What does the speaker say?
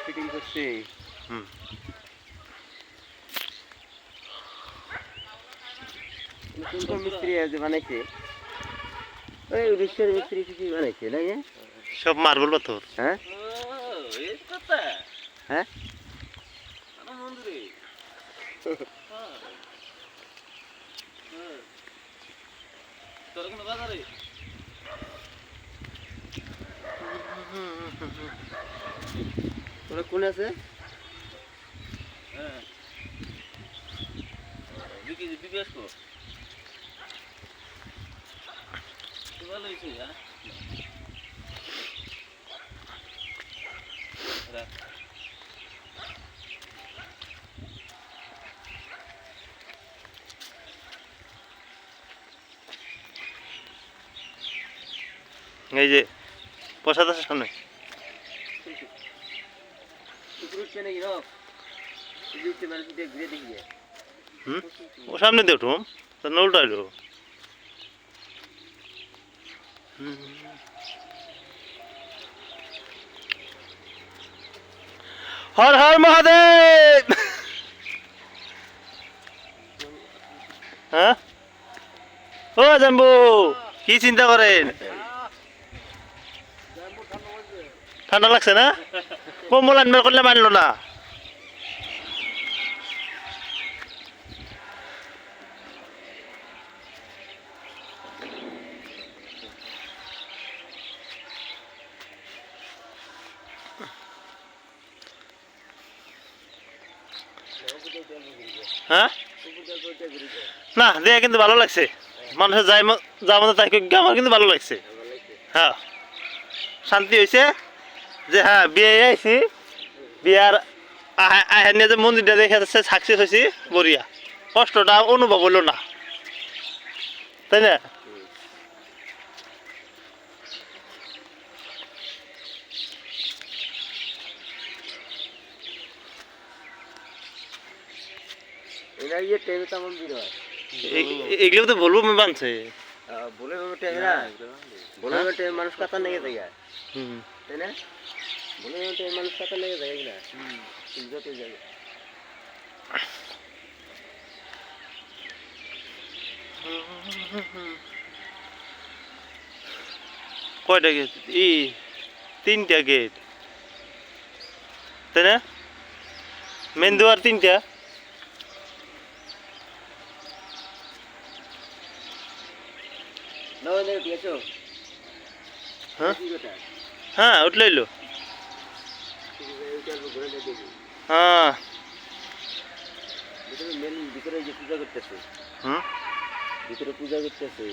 Fitting করছি। হুম কোন মিস্ত্রি আছে বানাইছে? ওই উড়িষ্যার মিস্ত্রি কিছু বানাইছে না? সব মার্বেল পাথর। হ্যাঁ এই কথা হ্যাঁ আমার মন্দিরে তোর কোনো বাজারে তোরা কোন আছে? হ্যাঁ বিকি বিকি আসবো তো ভালো হয়েছে হ্যাঁ রাখ এই যে প্রসাদ আছে সামনে। উঠছে নাকি রক? উঠছে মানে ঘুরে দেখি যায়। হুম ও সামনে দিয়ে উঠুম তো উল্টা এলো। হর হর মহাদেব। হ্যাঁ ও জাম্বু কি চিন্তা করেন? ঠান্ডা লাগছে না? কম্বল আনবার করলে মানলো না। হ্যাঁ না দেয়া কিন্তু ভালো লাগছে। মানুষের যা মতো তাই আমার কিন্তু ভালো লাগছে। হ্যাঁ শান্তি হয়েছে যে হ্যাঁ বিয়ে আইছি বিয়ার আহের নিয়ে যে মন্দিরটা দেখে যাচ্ছে সাকসেস হয়েছি বরিয়া কষ্টটা অনুভব হলো না তাই না? এরা ইয়ে টেবিলটা মন্দির হয়। এগুলো তো বলবো আমি বানছে বলে টেবিল না বলে টেবিল মানুষ কাতার লেগে যায় তাই না? বলে টেবিল মানুষ কাতার লেগে যায় কিনা? যত যাবে কয়টা গেট? তিনটা গেট তাই না? মেন দুয়ার তিনটা। হ্যাঁ হ্যাঁ উঠলে এলো। হ্যাঁ ভিতরে যে পূজা করতেছে হুম ভিতরে পূজা করতেছে